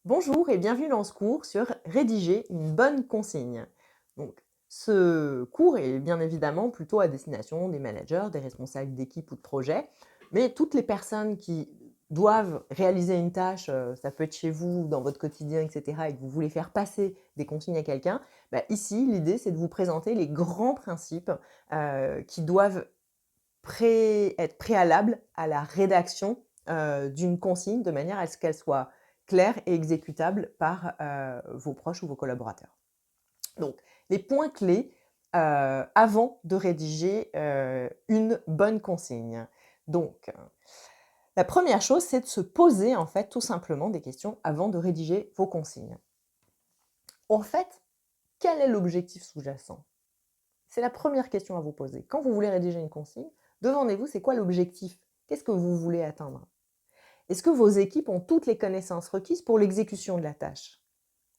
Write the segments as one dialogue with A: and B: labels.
A: Bonjour et bienvenue dans ce cours sur rédiger une bonne consigne. Donc, ce cours est bien évidemment plutôt à destination des managers, des responsables d'équipe ou de projet, mais toutes les personnes qui doivent réaliser une tâche, ça peut être chez vous, dans votre quotidien, etc., et que vous voulez faire passer des consignes à quelqu'un, ici, l'idée, c'est de vous présenter les grands principes qui doivent être préalables à la rédaction d'une consigne de manière à ce qu'elle soit claire et exécutable par vos proches ou vos collaborateurs. Donc, les points clés avant de rédiger une bonne consigne. Donc, la première chose, c'est de se poser en fait tout simplement des questions avant de rédiger vos consignes. En fait, quel est l'objectif sous-jacent? C'est la première question à vous poser. Quand vous voulez rédiger une consigne, demandez-vous c'est quoi l'objectif? Qu'est-ce que vous voulez atteindre? Est-ce que vos équipes ont toutes les connaissances requises pour l'exécution de la tâche?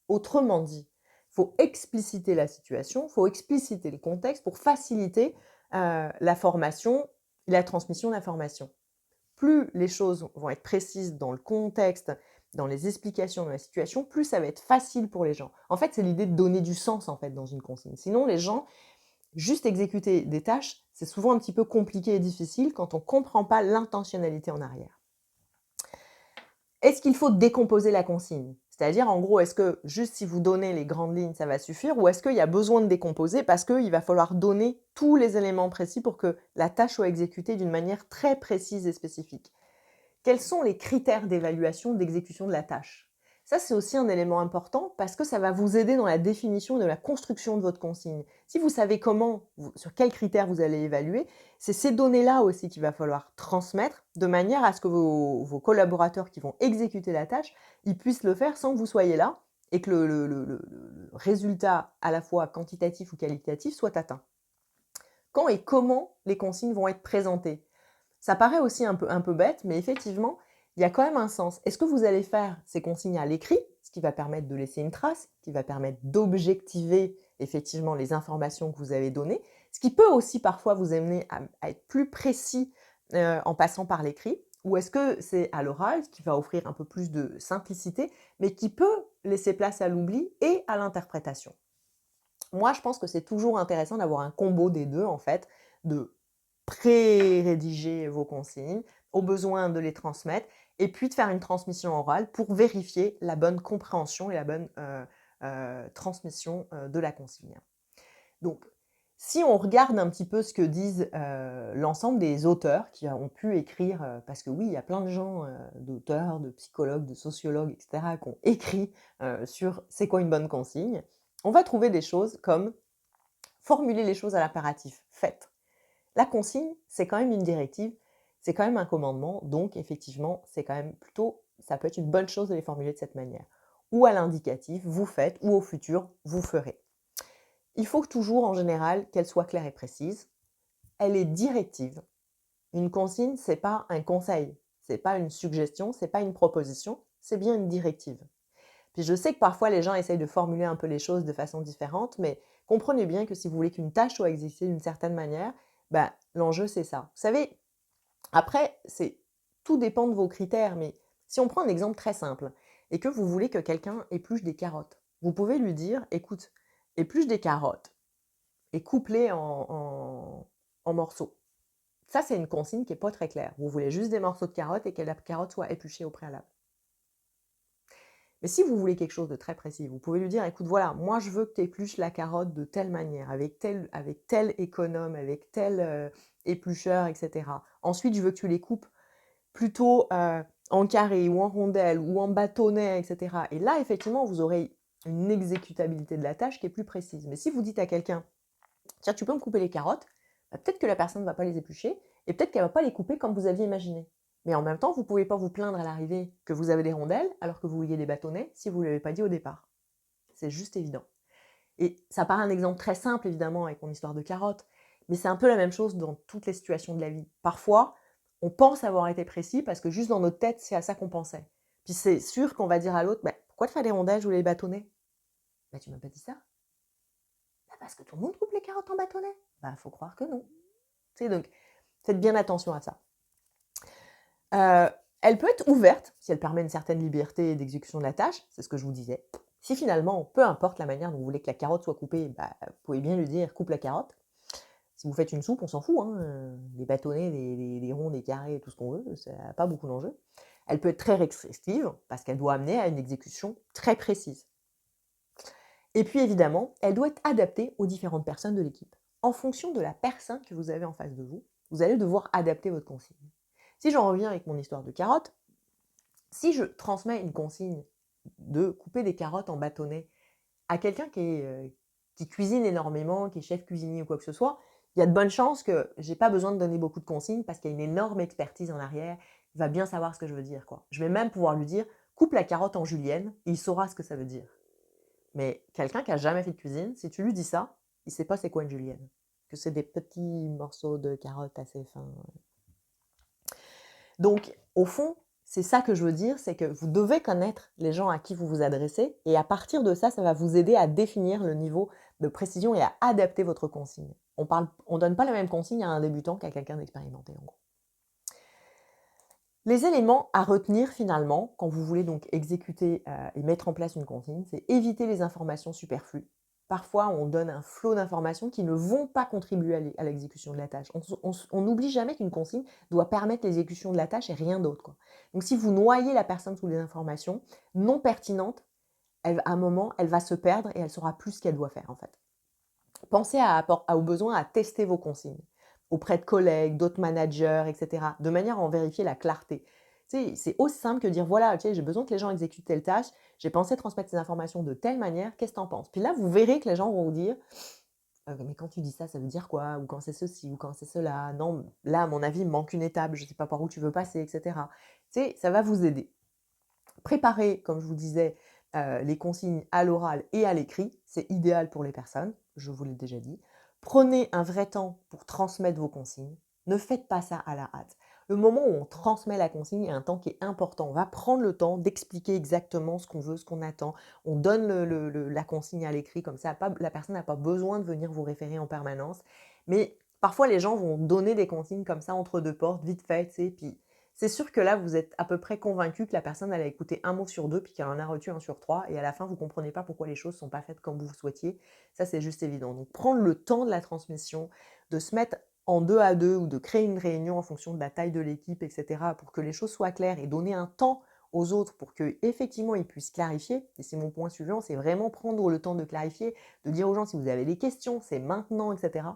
A: Autrement dit, il faut expliciter la situation, il faut expliciter le contexte pour faciliter la formation et la transmission d'informations. Plus les choses vont être précises dans le contexte, dans les explications de la situation, plus ça va être facile pour les gens. En fait, c'est l'idée de donner du sens en fait dans une consigne. Sinon, les gens, juste exécuter des tâches, c'est souvent un petit peu compliqué et difficile quand on ne comprend pas l'intentionnalité en arrière. Est-ce qu'il faut décomposer la consigne? C'est-à-dire, en gros, est-ce que juste si vous donnez les grandes lignes, ça va suffire? Ou est-ce qu'il y a besoin de décomposer parce qu'il va falloir donner tous les éléments précis pour que la tâche soit exécutée d'une manière très précise et spécifique? Quels sont les critères d'évaluation d'exécution de la tâche? Ça, c'est aussi un élément important parce que ça va vous aider dans la définition de la construction de votre consigne. Si vous savez sur quels critères vous allez évaluer, c'est ces données-là aussi qu'il va falloir transmettre de manière à ce que vos collaborateurs qui vont exécuter la tâche, ils puissent le faire sans que vous soyez là et que le résultat à la fois quantitatif ou qualitatif soit atteint. Quand et comment les consignes vont être présentées? Ça paraît aussi un peu bête, mais effectivement, il y a quand même un sens. Est-ce que vous allez faire ces consignes à l'écrit, ce qui va permettre de laisser une trace, qui va permettre d'objectiver effectivement les informations que vous avez données, ce qui peut aussi parfois vous amener à être plus précis en passant par l'écrit, ou est-ce que c'est à l'oral, ce qui va offrir un peu plus de simplicité, mais qui peut laisser place à l'oubli et à l'interprétation? Moi, je pense que c'est toujours intéressant d'avoir un combo des deux, en fait, de pré-rédiger vos consignes, au besoin de les transmettre, et puis de faire une transmission orale pour vérifier la bonne compréhension et la bonne transmission de la consigne. Donc, si on regarde un petit peu ce que disent l'ensemble des auteurs qui ont pu écrire, parce que oui, il y a plein de gens, d'auteurs, de psychologues, de sociologues, etc., qui ont écrit sur c'est quoi une bonne consigne, on va trouver des choses comme formuler les choses à l'impératif, faites. La consigne, c'est quand même une directive, c'est quand même un commandement, donc effectivement, c'est quand même plutôt, ça peut être une bonne chose de les formuler de cette manière. Ou à l'indicatif, vous faites, ou au futur, vous ferez. Il faut toujours, en général, qu'elle soit claire et précise. Elle est directive. Une consigne, c'est pas un conseil, c'est pas une suggestion, c'est pas une proposition, c'est bien une directive. Puis je sais que parfois les gens essayent de formuler un peu les choses de façon différente, mais comprenez bien que si vous voulez qu'une tâche soit exécutée d'une certaine manière, l'enjeu c'est ça. Vous savez, après, tout dépend de vos critères, mais si on prend un exemple très simple et que vous voulez que quelqu'un épluche des carottes, vous pouvez lui dire, écoute, épluche des carottes et coupe-les en morceaux. Ça, c'est une consigne qui n'est pas très claire. Vous voulez juste des morceaux de carottes et que la carotte soit épluchée au préalable. Mais si vous voulez quelque chose de très précis, vous pouvez lui dire, écoute, voilà, moi je veux que tu épluches la carotte de telle manière, avec tel économe, avec tel éplucheur, etc. Ensuite, je veux que tu les coupes plutôt en carré ou en rondelles ou en bâtonnets, etc. Et là, effectivement, vous aurez une exécutabilité de la tâche qui est plus précise. Mais si vous dites à quelqu'un, tiens, tu peux me couper les carottes, peut-être que la personne ne va pas les éplucher et peut-être qu'elle ne va pas les couper comme vous aviez imaginé. Mais en même temps, vous ne pouvez pas vous plaindre à l'arrivée que vous avez des rondelles alors que vous vouliez des bâtonnets si vous ne l'avez pas dit au départ. C'est juste évident. Et ça paraît un exemple très simple, évidemment, avec mon histoire de carottes, mais c'est un peu la même chose dans toutes les situations de la vie. Parfois, on pense avoir été précis parce que juste dans notre tête, c'est à ça qu'on pensait. Puis c'est sûr qu'on va dire à l'autre, pourquoi tu fais des rondelles, je voulais les bâtonnets? Tu m'as pas dit ça? Parce que tout le monde coupe les carottes en bâtonnets. Faut croire que non. Donc, faites bien attention à ça. Elle peut être ouverte, si elle permet une certaine liberté d'exécution de la tâche, c'est ce que je vous disais. Si finalement, peu importe la manière dont vous voulez que la carotte soit coupée, bah, vous pouvez bien lui dire: «Coupe la carotte». Si vous faites une soupe, on s'en fout, hein, des bâtonnets, des ronds, des carrés, tout ce qu'on veut, ça a pas beaucoup d'enjeux. Elle peut être très restrictive, parce qu'elle doit amener à une exécution très précise. Et puis évidemment, elle doit être adaptée aux différentes personnes de l'équipe. En fonction de la personne que vous avez en face de vous, vous allez devoir adapter votre consigne. Si j'en reviens avec mon histoire de carottes, si je transmets une consigne de couper des carottes en bâtonnets à quelqu'un qui cuisine énormément, qui est chef cuisinier ou quoi que ce soit, il y a de bonnes chances que j'ai pas besoin de donner beaucoup de consignes parce qu'il y a une énorme expertise en arrière. Il va bien savoir ce que je veux dire, quoi. Je vais même pouvoir lui dire: «Coupe la carotte en julienne», et il saura ce que ça veut dire. Mais quelqu'un qui a jamais fait de cuisine, si tu lui dis ça, il sait pas c'est quoi une julienne. Que c'est des petits morceaux de carottes assez fins. Donc, au fond, c'est ça que je veux dire, c'est que vous devez connaître les gens à qui vous vous adressez, et à partir de ça, ça va vous aider à définir le niveau de précision et à adapter votre consigne. On donne pas la même consigne à un débutant qu'à quelqu'un d'expérimenté, en gros. Les éléments à retenir finalement, quand vous voulez donc exécuter et mettre en place une consigne, c'est éviter les informations superflues. Parfois, on donne un flot d'informations qui ne vont pas contribuer à l'exécution de la tâche. On n'oublie jamais qu'une consigne doit permettre l'exécution de la tâche et rien d'autre, quoi. Donc si vous noyez la personne sous les informations non pertinentes, à un moment, elle va se perdre et elle saura plus ce qu'elle doit faire en fait. Pensez au besoin à tester vos consignes auprès de collègues, d'autres managers, etc., de manière à en vérifier la clarté. Tu sais, c'est aussi simple que dire, voilà, ok, j'ai besoin que les gens exécutent telle tâche, j'ai pensé transmettre ces informations de telle manière, qu'est-ce que tu en penses? Puis là, vous verrez que les gens vont vous dire, mais quand tu dis ça, ça veut dire quoi? Ou quand c'est ceci, ou quand c'est cela? Non, là, à mon avis, il me manque une étape, je ne sais pas par où tu veux passer, etc. Tu sais, ça va vous aider. Préparer, comme je vous disais, les consignes à l'oral et à l'écrit, c'est idéal pour les personnes, je vous l'ai déjà dit. Prenez un vrai temps pour transmettre vos consignes. Ne faites pas ça à la hâte. Le moment où on transmet la consigne est un temps qui est important. On va prendre le temps d'expliquer exactement ce qu'on veut, ce qu'on attend. On donne la consigne à l'écrit, comme ça la personne n'a pas besoin de venir vous référer en permanence. Mais parfois, les gens vont donner des consignes comme ça entre deux portes, vite fait, tu sais, puis c'est sûr que là, vous êtes à peu près convaincu que la personne, elle a écouté un mot sur deux, puis qu'elle en a reçu un sur trois, et à la fin, vous ne comprenez pas pourquoi les choses ne sont pas faites comme vous souhaitiez. Ça, c'est juste évident. Donc, prendre le temps de la transmission, de se mettre en deux à deux, ou de créer une réunion en fonction de la taille de l'équipe, etc., pour que les choses soient claires, et donner un temps aux autres pour qu'effectivement ils puissent clarifier. Et c'est mon point suivant, c'est vraiment prendre le temps de clarifier, de dire aux gens si vous avez des questions, c'est maintenant, etc.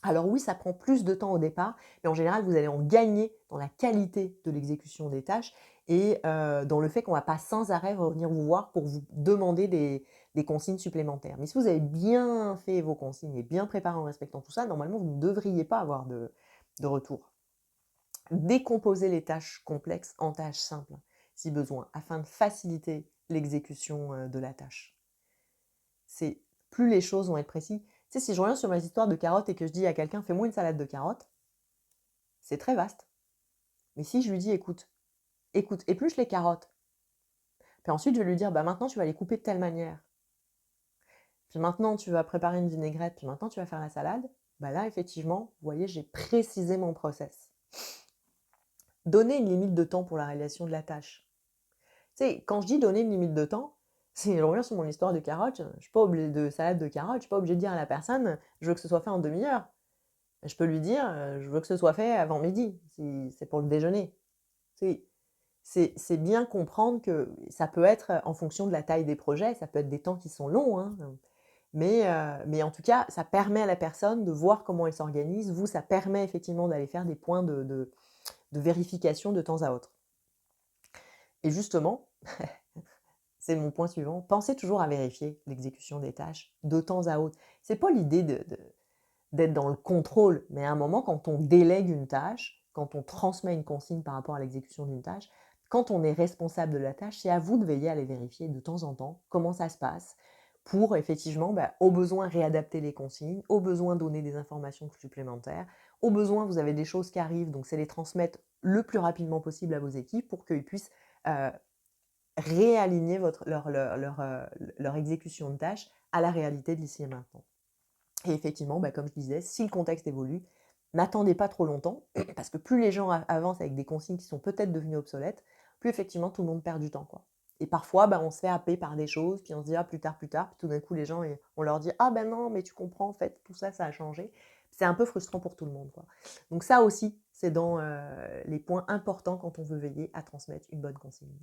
A: Alors oui, ça prend plus de temps au départ, mais en général, vous allez en gagner dans la qualité de l'exécution des tâches et dans le fait qu'on ne va pas sans arrêt revenir vous voir pour vous demander des consignes supplémentaires. Mais si vous avez bien fait vos consignes et bien préparé en respectant tout ça, normalement, vous ne devriez pas avoir de retour. Décomposer les tâches complexes en tâches simples, si besoin, afin de faciliter l'exécution de la tâche. C'est plus les choses vont être précises. Tu sais, si je reviens sur mes histoires de carottes et que je dis à quelqu'un, fais-moi une salade de carottes, c'est très vaste. Mais si je lui dis, écoute, épluche les carottes, puis ensuite je vais lui dire, bah maintenant tu vas les couper de telle manière, puis maintenant tu vas préparer une vinaigrette, puis maintenant tu vas faire la salade, bah là effectivement, vous voyez, j'ai précisé mon process. Donner une limite de temps pour la réalisation de la tâche. Tu sais, quand je dis donner une limite de temps, si je reviens sur mon histoire de carottes, je suis pas obligé de salade de carottes, je suis pas obligé de dire à la personne, je veux que ce soit fait en demi-heure. Je peux lui dire, je veux que ce soit fait avant midi, si c'est pour le déjeuner. C'est bien comprendre que ça peut être en fonction de la taille des projets, ça peut être des temps qui sont longs, hein, mais en tout cas, ça permet à la personne de voir comment elle s'organise. Vous, ça permet effectivement d'aller faire des points de vérification de temps à autre. Et justement, c'est mon point suivant, pensez toujours à vérifier l'exécution des tâches de temps à autre. C'est pas l'idée d'être dans le contrôle, mais à un moment, quand on délègue une tâche, quand on transmet une consigne par rapport à l'exécution d'une tâche, quand on est responsable de la tâche, c'est à vous de veiller à les vérifier de temps en temps, comment ça se passe, pour effectivement, au besoin, réadapter les consignes, au besoin, donner des informations supplémentaires, au besoin, vous avez des choses qui arrivent, donc c'est les transmettre le plus rapidement possible à vos équipes pour qu'ils puissent réaligner leur exécution de tâches à la réalité de l'ici et maintenant. Et effectivement, comme je disais, si le contexte évolue, n'attendez pas trop longtemps, parce que plus les gens avancent avec des consignes qui sont peut-être devenues obsolètes, plus effectivement tout le monde perd du temps, quoi. Et parfois, bah, on se fait happer par des choses, puis on se dit: «Ah, plus tard», puis tout d'un coup les gens on leur dit: «Ah ben non, mais tu comprends, en fait, tout ça, ça a changé». C'est un peu frustrant pour tout le monde, quoi. Donc ça aussi, c'est dans, les points importants quand on veut veiller à transmettre une bonne consigne.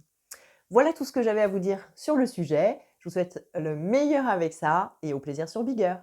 A: Voilà tout ce que j'avais à vous dire sur le sujet. Je vous souhaite le meilleur avec ça et au plaisir sur Bigger.